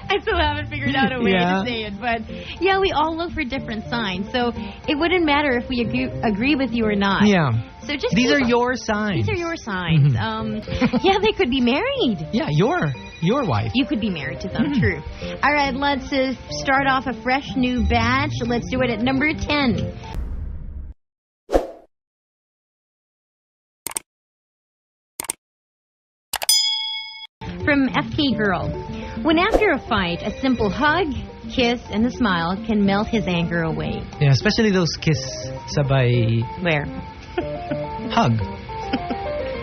I still haven't figured out a way to say it. But, yeah, we all look for different signs. So it wouldn't matter if we agree with you or not. Yeah. So just These are your signs. These are your signs. Yeah, they could be married. Yeah, your wife. You could be married to them, true. All right, let's start off a fresh new batch. Let's do it at number 10. From FK Girl. When after a fight, a simple hug, kiss, and a smile can melt his anger away. Yeah, especially those kiss sabay... Where? Hug.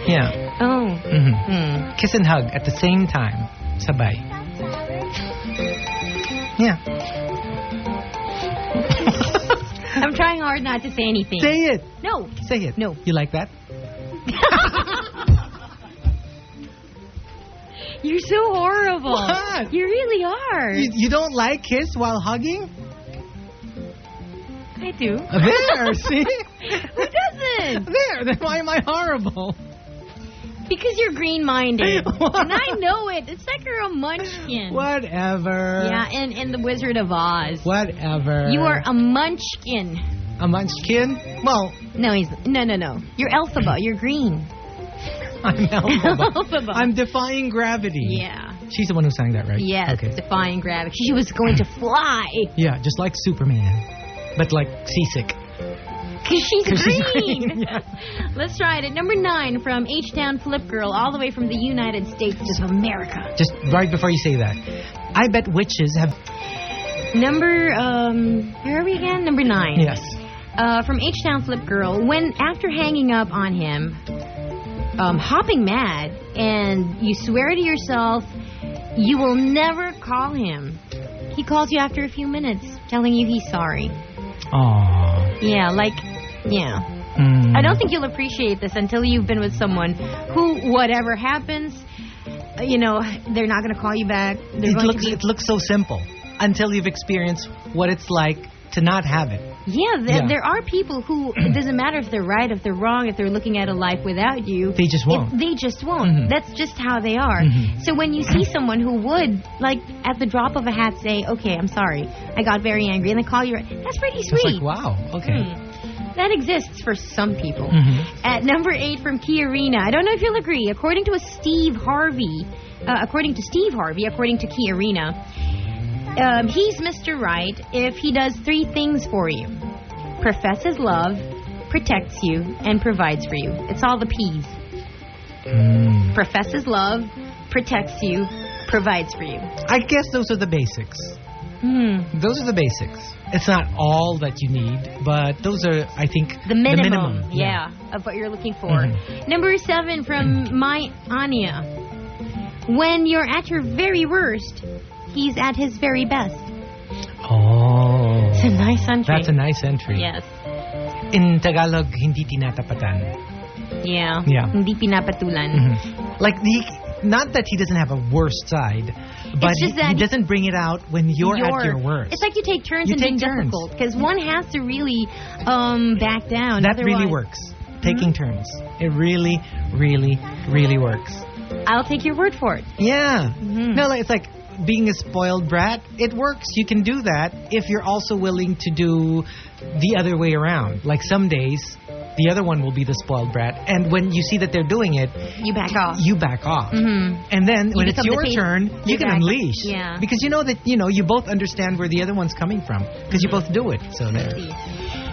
Yeah. Oh. Kiss and hug at the same time. Sabay. Yeah. I'm trying hard not to say anything. Say it. No. Say it. No. You like that? You're so horrible. What? You really are. You don't like kiss while hugging? I do. There, see? Who doesn't? There, then why am I horrible? Because you're green-minded. And I know it. It's like you're a munchkin. Whatever. Yeah, and the Wizard of Oz. Whatever. You are a munchkin. A munchkin? Well... No. You're Elphaba. You're green. I'm Elphaba. Elphaba. I'm defying gravity. Yeah. She's the one who sang that, right? Yes, okay. defying gravity. She was going to fly. Yeah, just like Superman. But like seasick. Because she's green. Yeah. Let's try it at number 9 from H-Town Flip Girl, all the way from the United States of America. Just right before you say that. I bet witches have... Number, where are we again? Number 9. Yes. From H-Town Flip Girl, when after hanging up on him, hopping mad, and you swear to yourself you will never call him. He calls you after a few minutes, telling you he's sorry. Aww. Yeah, yeah. I don't think you'll appreciate this until you've been with someone who, whatever happens, they're not going to call you back. It looks so simple until you've experienced what it's like to not have it. Yeah, there are people who, it doesn't matter if they're right, if they're wrong, if they're looking at a life without you. They just won't. They just won't. That's just how they are. So when you see someone who would, like, at the drop of a hat say, okay, I'm sorry, I got very angry, and they call you, that's pretty sweet. It's like, wow, okay. That exists for some people. At number 8 from Kiarina, I don't know if you'll agree, according to Steve Harvey, according to Kiarina, he's Mr. Right if he does 3 things for you. Professes love, protects you, and provides for you. It's all the P's. Professes love, protects you, provides for you. I guess those are the basics. Those are the basics. It's not all that you need, but those are, I think, the minimum. Yeah, of what you're looking for. Number 7 from My Anya. When you're at your very worst, he's at his very best. Oh. It's a nice entry. That's a nice entry. Yes. In Tagalog, hindi tinatapatan. Yeah. Hindi pinapatulan. Like, not that he doesn't have a worst side, but he doesn't bring it out when you're at your worst. It's like you take turns in being difficult, because one has to really back down. That really works. Taking turns. It really, really, really works. I'll take your word for it. Yeah. No, it's like being a spoiled brat. It works. You can do that if you're also willing to do the other way around. Like some days, the other one will be the spoiled brat, and when you see that they're doing it, you back off. And then when it's your turn, you can unleash. Yeah. Because you know that you both understand where the other one's coming from, because you both do it. So there.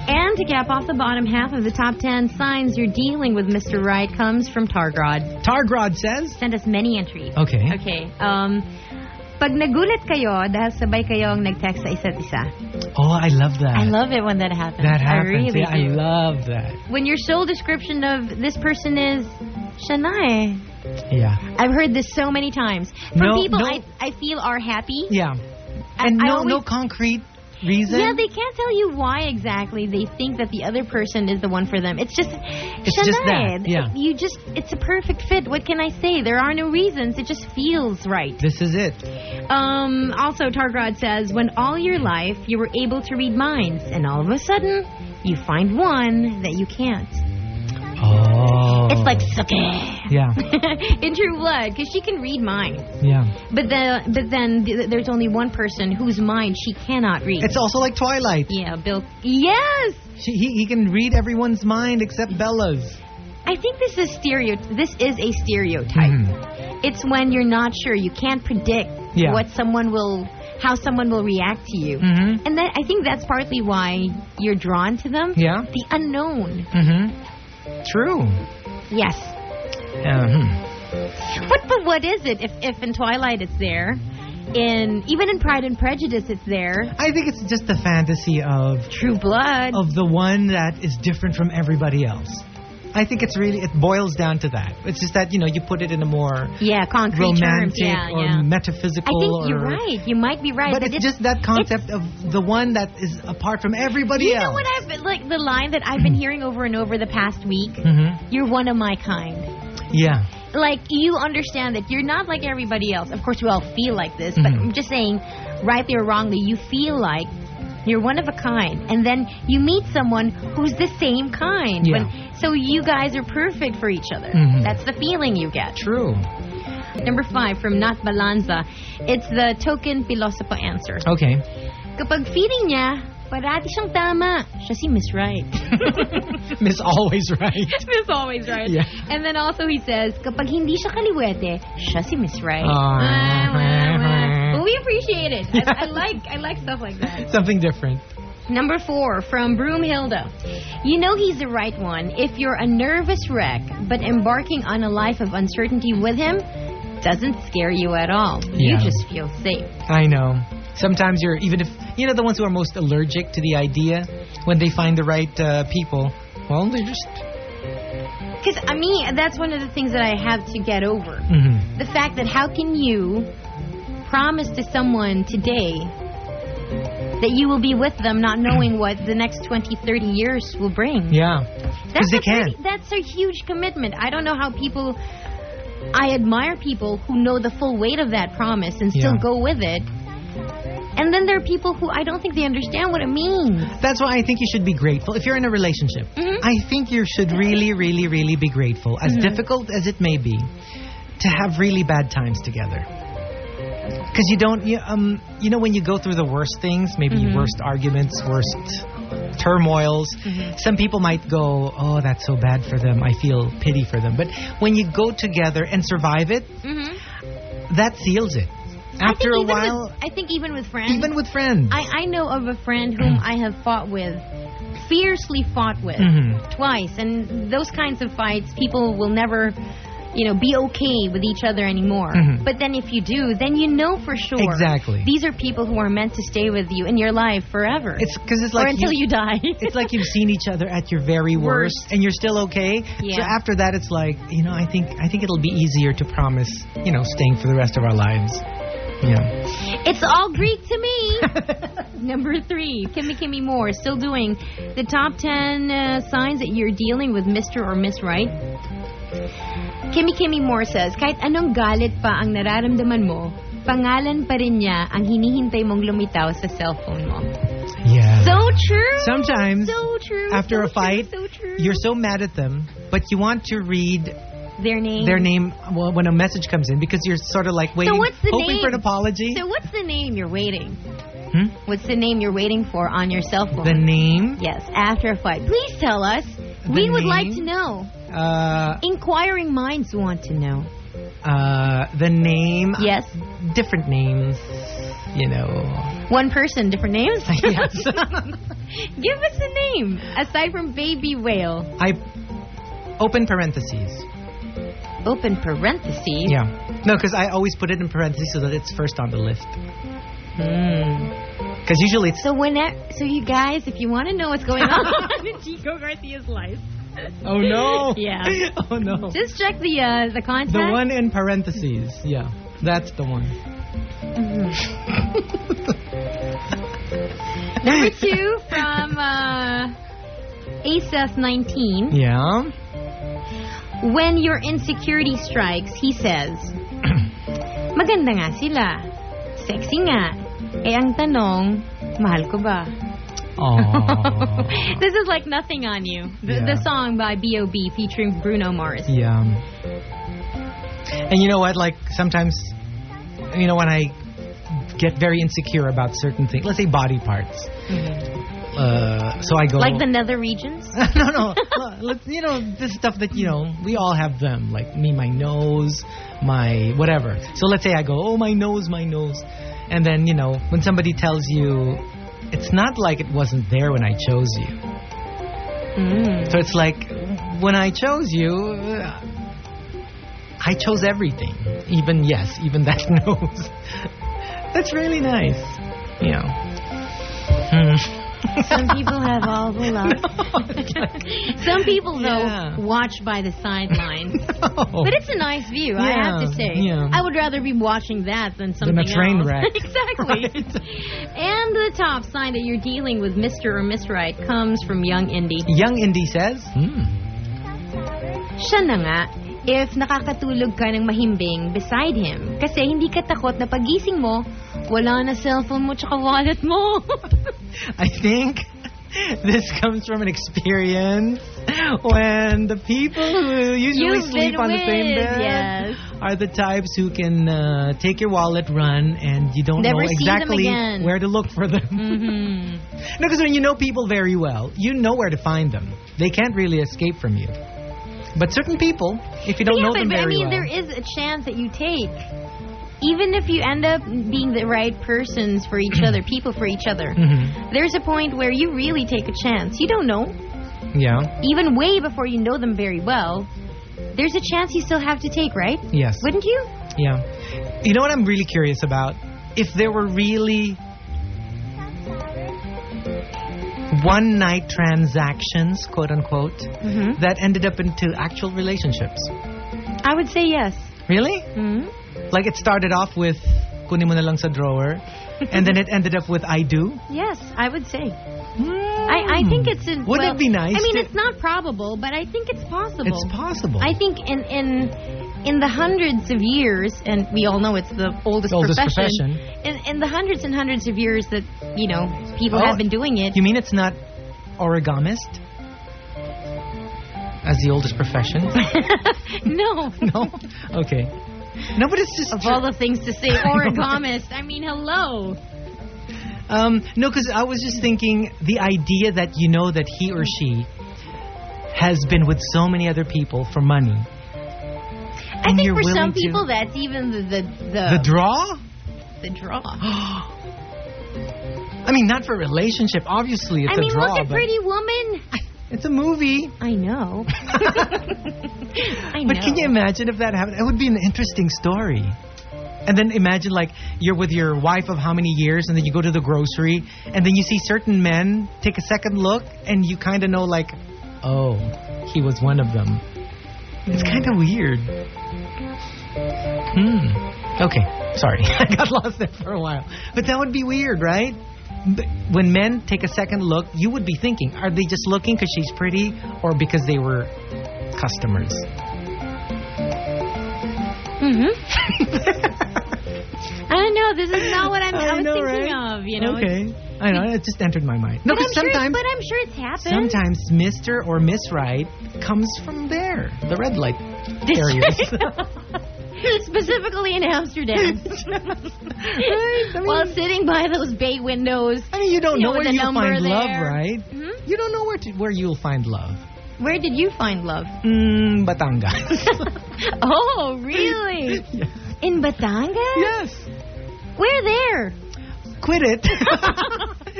And to cap off the bottom half of the top 10 signs you're dealing with Mr. Right comes from Targrod. Targrod says? Send us many entries. Okay. Pag nagulat kayo dahil sabay kayong nag-text sa isa't isa. Oh, I love that. I love it when that happens. That happens. I really do. I love that. When your sole description of this person is Shanae. Yeah. I've heard this so many times. From people I feel are happy. Yeah. And no concrete reason. Yeah, they can't tell you why exactly they think that the other person is the one for them. It's just that. Yeah. It's a perfect fit. What can I say? There are no reasons. It just feels right. This is it. Also, Targrod says, when all your life you were able to read minds, and all of a sudden you find one that you can't. Oh. It's like suke. Yeah. In True Blood, because she can read minds. Yeah. But then there's only one person whose mind she cannot read. It's also like Twilight. Yeah, Bill. Yes. He can read everyone's mind except Bella's. I think this is a stereotype. Mm-hmm. It's when you're not sure, you can't predict how someone will react to you. Mm-hmm. And I think that's partly why you're drawn to them. Yeah. The unknown. Mm-hmm. True. Yes. But what is it? If in Twilight it's there, even in Pride and Prejudice it's there. I think it's just the fantasy of True Blood. Of the one that is different from everybody else. I think it boils down to that. It's just that, you put it in a more concrete romantic terms. or metaphysical. I think you're right. You might be right. But it's just that concept of the one that is apart from everybody else. You know what the line that I've been hearing over and over the past week? Mm-hmm. You're one of my kind. Yeah. Like, you understand that you're not like everybody else. Of course, we all feel like this, but I'm just saying, rightly or wrongly, you feel like you're one of a kind. And then you meet someone who's the same kind. Yeah. So you guys are perfect for each other. Mm-hmm. That's the feeling you get. True. Number 5 from Nat Balanza. It's the token philosopher answer. Okay. Kapag feeling niya, parati siyang tama, siya si Miss Right. Miss Always Right. Miss Always Right. Yeah. And then also he says, kapag hindi siya kaliwete, siya si Miss Right. Well, we appreciate it. I like stuff like that. Something different. Number 4 from Broomhilda. You know he's the right one if you're a nervous wreck, but embarking on a life of uncertainty with him doesn't scare you at all. You just feel safe. I know. Sometimes even if, the ones who are most allergic to the idea, when they find the right people, well, they're just... Because, that's one of the things that I have to get over. Mm-hmm. The fact that how can you promise to someone today that you will be with them not knowing what the next 20, 30 years will bring? Yeah. Because they can't. That's a huge commitment. I don't know how people... I admire people who know the full weight of that promise and still go with it. And then there are people who I don't think they understand what it means. That's why I think you should be grateful. If you're in a relationship, I think you should really, really, really be grateful, as difficult as it may be, to have really bad times together. Because you don't, when you go through the worst things, maybe worst arguments, worst turmoils, some people might go, oh, that's so bad for them. I feel pity for them. But when you go together and survive it, that seals it. After a while... I think even with friends. Even with friends. I know of a friend whom I have fiercely fought with, twice. And those kinds of fights, people will never, be okay with each other anymore. But then if you do, then you know for sure. Exactly. These are people who are meant to stay with you in your life forever. It's like... Or until you die. It's like you've seen each other at your very worst, and you're still okay. Yeah. So after that, it's like, I think it'll be easier to promise, staying for the rest of our lives. Yeah. It's all Greek to me. Number 3, Kimmy Moore, still doing the top 10 signs that you're dealing with Mr. or Miss Right. Kimmy Moore says, kahit anong galit pa ang nararamdaman mo, pangalan pa rin niya ang hinihintay mong lumitaw sa cellphone mo. Yeah. So true. Sometimes, so true. After so a fight, true, so true. You're so mad at them, but you want to read... Their name when a message comes in, because you're sort of like waiting, hoping for an apology. So what's the name you're waiting? What's the name you're waiting for on your cell phone? The name? Yes, after a fight. Please tell us. We would like to know. Inquiring minds want to know. The name? Yes. Different names, One person, different names? Yes. Give us a name, aside from Baby Whale. Open parentheses. Open parentheses? Yeah. No, because I always put it in parentheses so that it's first on the list. Because usually it's... So you guys, if you want to know what's going on in Chico Garcia's life... Oh, no. Yeah. Oh, no. Just check the contact. The one in parentheses. Yeah. That's the one. Number 2 from ASES19. Yeah. When your insecurity strikes, he says, maganda nga sila. Sexy nga. Eh ang tanong, mahal ko ba? Aww. This is like Nothing on You. The song by B.O.B. featuring Bruno Mars. Yeah. And you know what? Like, sometimes, you know, when I get very insecure about certain things, let's say body parts. So I go... Like the nether regions? No. You know, this stuff that, you know, we all have them. Like me, my nose, my whatever. So let's say I go, oh, my nose. And then, you know, when somebody tells you, it's not like it wasn't there when I chose you. So it's like, when I chose you, I chose everything. Even that nose. That's really nice. You know. Some people have all the luck. Some people, though, watch by the sidelines. But it's a nice view, I have to say. Yeah. I would rather be watching that than something else. Than a train wreck. Exactly. Right. And the top sign that you're dealing with Mr. or Miss Right comes from Young Indy. Young Indy says, Siya na nga, if nakakatulog ka ng mahimbing beside him, kasi hindi ka takot na pagising mo, wala na cellphone mo tsaka wallet mo. I think this comes from an experience when the people who usually sleep on the same bed are the types who can take your wallet, run, and you don't know exactly where to look for them. No, because when you know people very well, you know where to find them. They can't really escape from you. But certain people, if you don't know them very well... there is a chance that you take. Even if you end up being the right persons for each other, people for each other, there's a point where you really take a chance. You don't know. Yeah. Even way before you know them very well, there's a chance you still have to take, right? Yes. Wouldn't you? Yeah. You know what I'm really curious about? If there were really one-night transactions, quote-unquote, that ended up into actual relationships. I would say yes. Really? Like it started off with kunin mo na lang sa drawer, and then it ended up with I do? Yes, I would say. I think it's... Would it be nice? I mean, it's not probable, but I think it's possible. It's possible. I think in the hundreds of years, and we all know it's the oldest profession. In the hundreds and hundreds of years that, you know, people have been doing it. You mean it's not origamist? As the oldest profession? No. No? Okay. No, but it's just... Of all the things to say, origamist. I mean, hello. No, because I was just thinking the idea that you know that he or she has been with so many other people for money. I think for some people that's even the draw? The draw. I mean, not for a relationship. Obviously, it's a draw. Look at Pretty Woman. It's a movie. I know. I know. But can you imagine if that happened? It would be an interesting story. And then imagine, like, you're with your wife of how many years, and then you go to the grocery, and then you see certain men take a second look, and you kind of know, like, oh, he was one of them. It's kind of weird. Okay, sorry. I got lost there for a while. But that would be weird, right? When men take a second look, you would be thinking, are they just looking because she's pretty or because they were customers? I don't know. This is not what I was thinking of, you know. Okay. I know. It just entered my mind. No, but I'm sure it's happened. Sometimes Mr. or Miss Right comes from there. The red light areas. Specifically in Amsterdam. Right? While sitting by those bay windows. I mean, you don't know where you'll find love, right? You don't know where you'll find love. Where did you find love? Batangas. Oh, really? Yes. In Batangas? Yes. Where there? Quit it.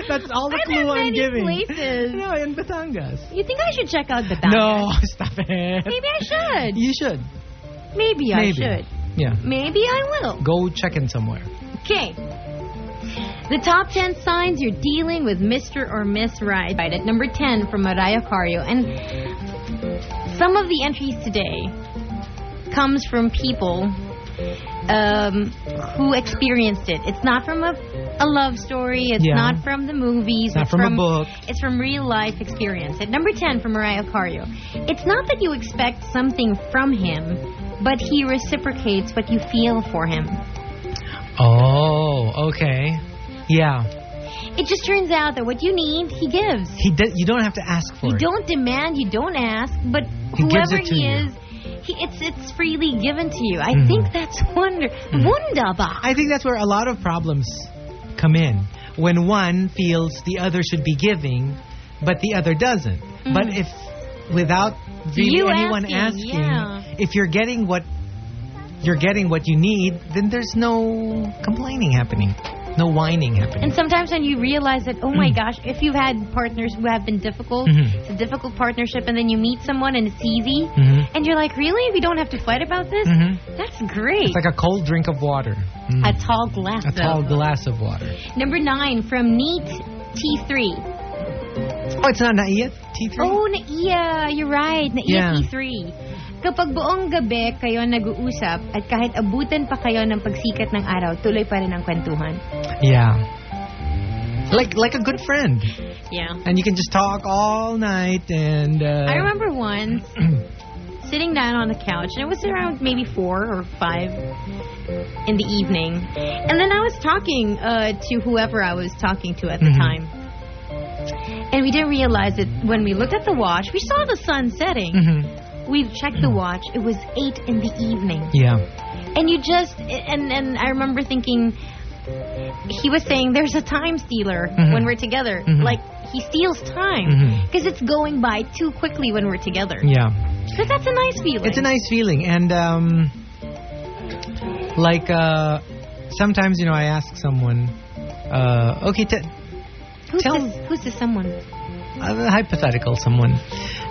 That's all the clue I'm giving. Places? No, in Batangas. You think I should check out Batangas? No, stop it. Maybe I should. You should. Maybe I should. Yeah. Maybe I will. Go check in somewhere. Okay. The top 10 signs you're dealing with Mr. or Miss Right. At number 10 from Mariah Carey. And some of the entries today comes from people who experienced it. It's not from a love story. It's not from the movies. It's not from a book. It's from real life experience. At number 10 from Mariah Carey. It's not that you expect something from him, but he reciprocates what you feel for him. Oh, okay. Yeah. It just turns out that what you need, he gives. You don't have to ask for it. You don't demand, you don't ask, but whoever he is, it's freely given to you. I think that's wunderbar. I think that's where a lot of problems come in. When one feels the other should be giving, but the other doesn't. But if without really anyone asking, if you're getting what you need, then there's no complaining happening. No whining happening. And sometimes when you realize that, oh my gosh, if you've had partners who have been difficult, it's a difficult partnership, and then you meet someone and it's easy, and you're like, really? We don't have to fight about this? That's great. It's like a cold drink of water. A tall glass of water. Number 9 from Neat T3. Oh, it's not Naiya T3? Oh, Naiya. You're right. Naiya T3. Kapag buong gabi kayo nag-uusap at kahit abutan pa kayo ng pagsikat ng araw, tuloy pa rin ang kwentuhan. Yeah. Like a good friend. Yeah. And you can just talk all night and... I remember once sitting down on the couch, and it was around maybe 4 or 5 in the evening. And then I was talking to whoever I was talking to at the time. And we didn't realize it when we looked at the watch. We saw the sun setting. We checked the watch. It was 8 in the evening. Yeah. And you just... And I remember thinking... He was saying there's a time stealer when we're together. Like, he steals time. Because it's going by too quickly when we're together. Yeah. But that's a nice feeling. It's a nice feeling. And, sometimes, I ask someone... okay, who's this someone? A hypothetical someone.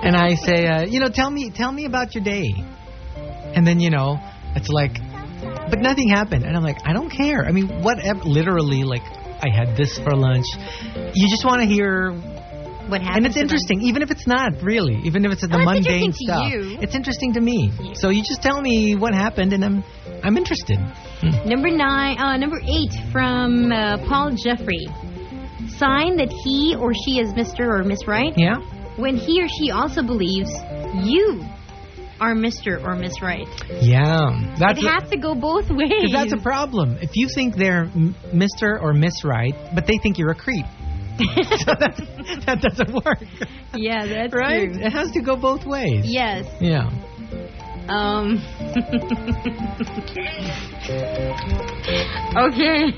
And I say, tell me about your day. And then, it's like, but nothing happened. And I'm like, I don't care. I mean, whatever. Literally, like, I had this for lunch. You just want to hear what happened. And it's interesting, even if it's not really, even if it's the mundane stuff. It's interesting to me. Yeah. So you just tell me what happened, and I'm interested. Number 8 from Paul Jeffrey. Sign that he or she is Mr. or Miss Right. Yeah. When he or she also believes you are Mr. or Miss Right. Yeah. It has to go both ways. Because that's a problem. If you think they're Mr. or Miss Right, but they think you're a creep. So that doesn't work. Yeah, that's right? true. It has to go both ways. Yes. Yeah. Okay.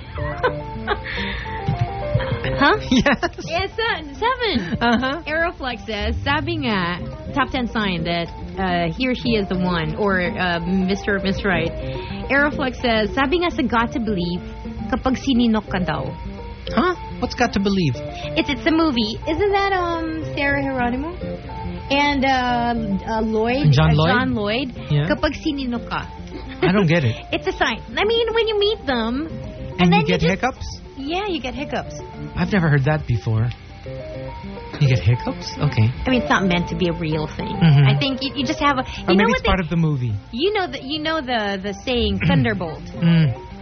Huh? Yes. Yes, 7. Aeroflex says, sabi nga, top 10 sign that he or she is the one, or Mr. or Miss Right. Aeroflex says, sabi nga sa Got to Believe, kapag sininok ka daw. Huh? What's Got to Believe? It's a movie. Isn't that Sarah Geronimo? And Lloyd? John Lloyd? John Lloyd. Yeah. Kapag sininok ka. I don't get it. It's a sign. I mean, when you meet them... And then you get hiccups? Yeah, you get hiccups. I've never heard that before. You get hiccups? Okay. I mean, it's not meant to be a real thing. I think you just have a... Or maybe it's part of the movie. You know the saying thunderbolt.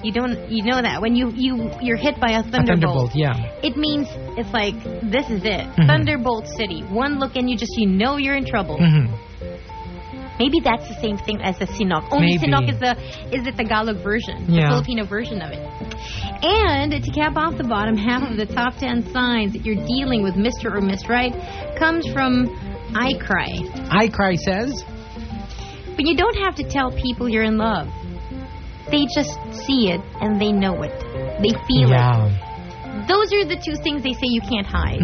You know that when you're hit by a thunderbolt. Yeah. It means it's like this is it. Thunderbolt City. One look and you know you're in trouble. Maybe that's the same thing as the Sinok. Only Sinok is the Tagalog version, the Filipino version of it. And to cap off the bottom half of the top 10 signs that you're dealing with Mr. or Miss Right comes from I Cry. I Cry says, when you don't have to tell people you're in love. They just see it and they know it. They feel it. Those are the two things they say you can't hide.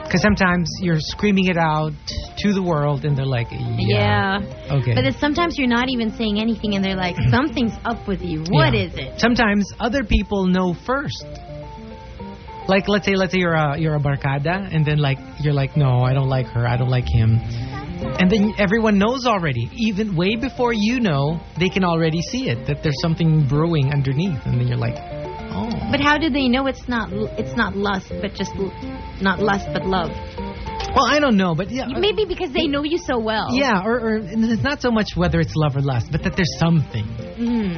Because sometimes you're screaming it out to the world and they're like, yeah. Okay. But then sometimes you're not even saying anything and they're like, something's up with you. What is it? Sometimes other people know first. Like, let's say you're a barkada and then you're like, no, I don't like her. I don't like him. And then everyone knows already. Even way before you know, they can already see it, that there's something brewing underneath. And then you're like, oh. But how do they know it's not lust, but just not lust, but love? Well, I don't know, but yeah. Maybe because they know you so well. Yeah, or it's not so much whether it's love or lust, but that there's something.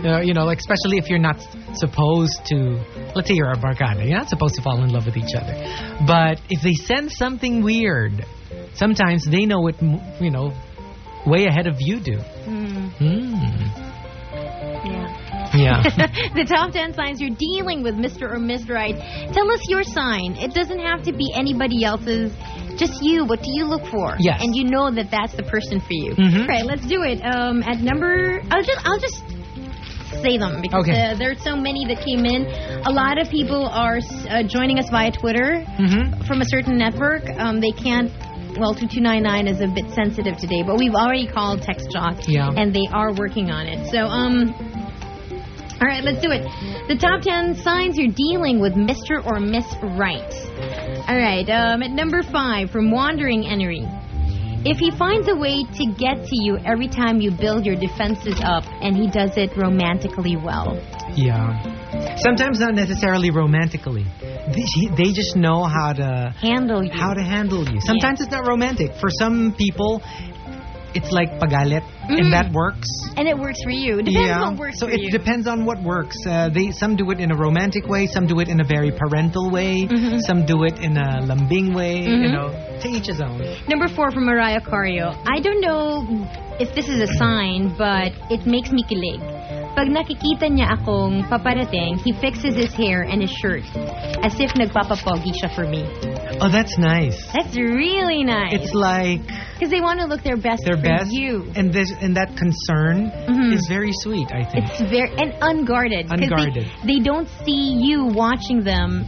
Like especially if you're not supposed to, let's say you're a barkada, you're not supposed to fall in love with each other. But if they sense something weird, sometimes they know it, way ahead of you do. Yeah. The top 10 signs you're dealing with Mr. or Miss Right. Tell us your sign. It doesn't have to be anybody else's. Just you. What do you look for? Yes. And you know that that's the person for you. Mm-hmm. All right, let's do it. At number... I'll just say them because there are so many that came in. A lot of people are joining us via Twitter from a certain network. They can't... Well, 2299 is a bit sensitive today, but we've already called Text Jock, and they are working on it. So, all right, let's do it. The top 10 signs you're dealing with Mr. or Miss Right. All right, at number 5, from Wandering Energy. If he finds a way to get to you every time you build your defenses up, and he does it romantically well. Yeah. Sometimes not necessarily romantically. They just know how to handle you. Sometimes it's not romantic. For some people, it's like pagalit, and that works. And it works for you. It depends what works for you. So it depends on what works. Some do it in a romantic way, some do it in a very parental way, some do it in a lambing way, you know, to each his own. Number 4 from Mariah Carrillo. I don't know if this is a sign, but it makes me kilig. Pag nakikita niya akong paparating, he fixes his hair and his shirt as if nagpapapogi siya for me. Oh, that's nice. That's really nice. It's like... Because they want to look their best for you. And that concern is very sweet, I think. It's very... And unguarded. Unguarded. They don't see you watching them,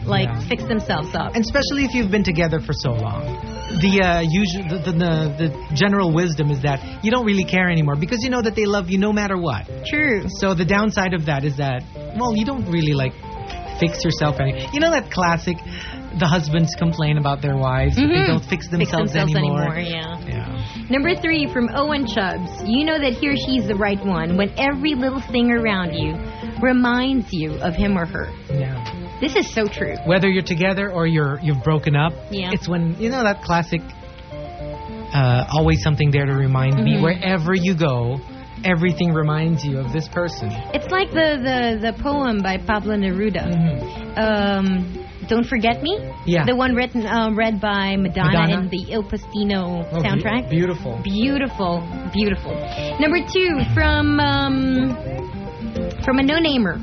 fix themselves up. And especially if you've been together for so long. The general wisdom is that you don't really care anymore because you know that they love you no matter what. True. So the downside of that is that, well, you don't really fix yourself anymore. You know that classic, the husbands complain about their wives that they don't fix themselves anymore. Yeah. Number 3 from Owen Chubbs. You know that he or she's the right one when every little thing around you reminds you of him or her. Yeah. This is so true. Whether you're together or you've broken up, it's when, you know that classic, always something there to remind me. Wherever you go, everything reminds you of this person. It's like the poem by Pablo Neruda. Don't Forget Me? Yeah. The one read by Madonna in the Il Postino soundtrack. Beautiful. Beautiful. Beautiful. Number 2 from a no-namer.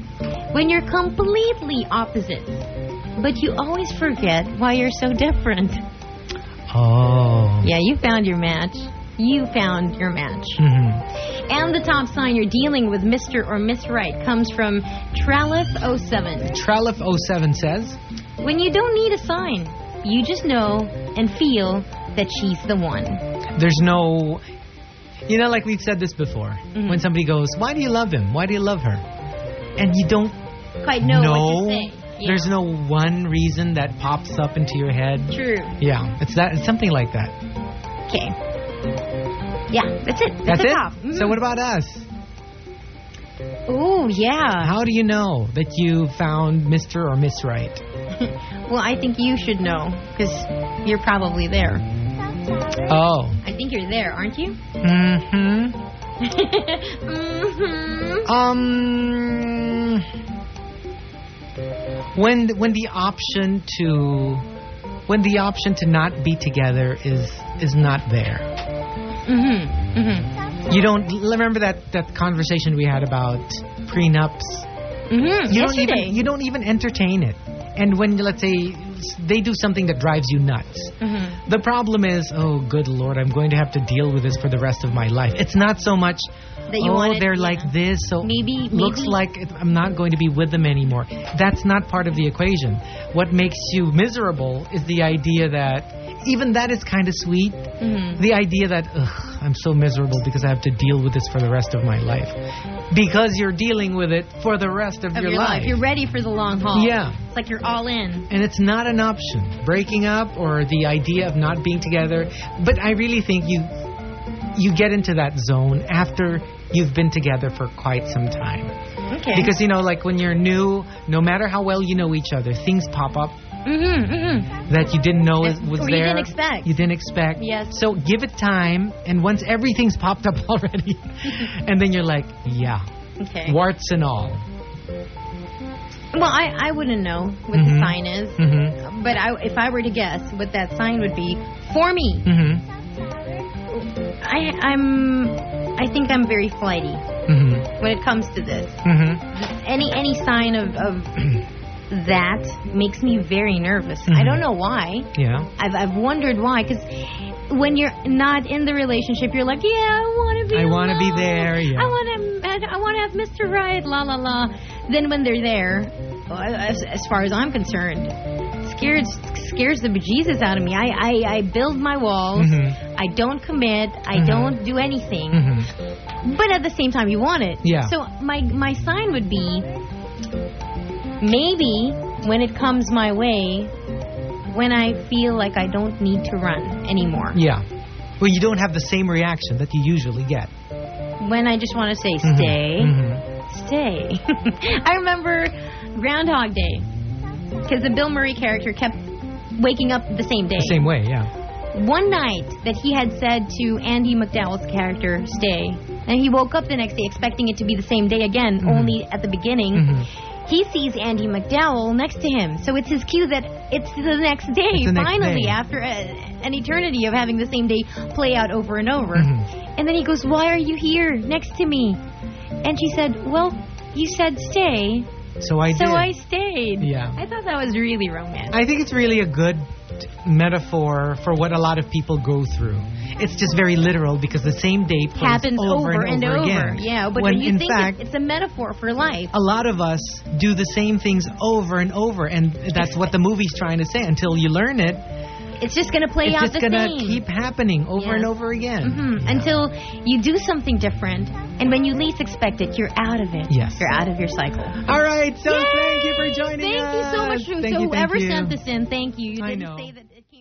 When you're completely opposite, but you always forget why you're so different. Oh. Yeah, you found your match. You found your match. And the top sign you're dealing with Mr. or Miss Right comes from Tralif07. Tralif07 says, when you don't need a sign, you just know and feel that she's the one. There's no... You know, like we've said this before. When somebody goes, why do you love him? Why do you love her? And you don't quite know what to say. Yeah. There's no one reason that pops up into your head. True. Yeah, it's something like that. Okay. Yeah, that's it. That's it? Top. So what about us? Oh, yeah. How do you know that you found Mr. or Miss Right? Well, I think you should know because you're probably there. Oh. I think you're there, aren't you? When the option to not be together is not there. You don't remember that conversation we had about prenups. You don't even entertain it. And when, let's say, they do something that drives you nuts, the problem is, oh, good Lord, I'm going to have to deal with this for the rest of my life. It's not so much, they're like this, so maybe looks like I'm not going to be with them anymore. That's not part of the equation. What makes you miserable is the idea that, even that is kind of sweet, the idea that, I'm so miserable because I have to deal with this for the rest of my life. Because you're dealing with it for the rest of your life. You're ready for the long haul. Yeah. It's like you're all in. And it's not an option. Breaking up or the idea of not being together. But I really think you get into that zone after you've been together for quite some time. Okay. Because, like when you're new, no matter how well you know each other, things pop up that you didn't know was there. You didn't expect. You didn't expect. Yes. So give it time, and once everything's popped up already, and then you're like, yeah. Okay. Warts and all. Well, I wouldn't know what the sign is, but if I were to guess what that sign would be, for me, I think I'm very flighty. when it comes to this. Any sign of that makes me very nervous. I don't know why. Yeah. I've wondered why, because when you're not in the relationship, you're like, yeah, I want to be. I want to be there. Yeah. I want to have Mr. Right. La la la. Then when they're there, as far as I'm concerned, scares the bejesus out of me. I build my walls. I don't commit. I don't do anything. But at the same time, you want it. Yeah. So my sign would be, maybe when it comes my way, when I feel like I don't need to run anymore. Yeah. Well, you don't have the same reaction that you usually get. When I just want to say, stay, stay. I remember Groundhog Day, because the Bill Murray character kept waking up the same day. The same way, yeah. One night that he had said to Andy McDowell's character, stay, and he woke up the next day expecting it to be the same day again, only at the beginning. He sees Andy McDowell next to him. So it's his cue that it's the next day, finally, after an eternity of having the same day play out over and over. And then he goes, why are you here next to me? And she said, well, you said stay. So I did. So I stayed. Yeah. I thought that was really romantic. I think it's really a good metaphor for what a lot of people go through. It's just very literal because the same day happens over and over again. Yeah, but when you in think fact, it's a metaphor for life. A lot of us do the same things over and over, and that's what the movie's trying to say. Until you learn it, it's just going to play out the same. It's just going to keep happening over and over again. Yeah. Until you do something different, and when you least expect it, you're out of it. Yes. You're out of your cycle. All right, so Yay! thank you for joining us. Thank you so much. Thank you, whoever thank you. sent this in, thank you. You I didn't know. say that it came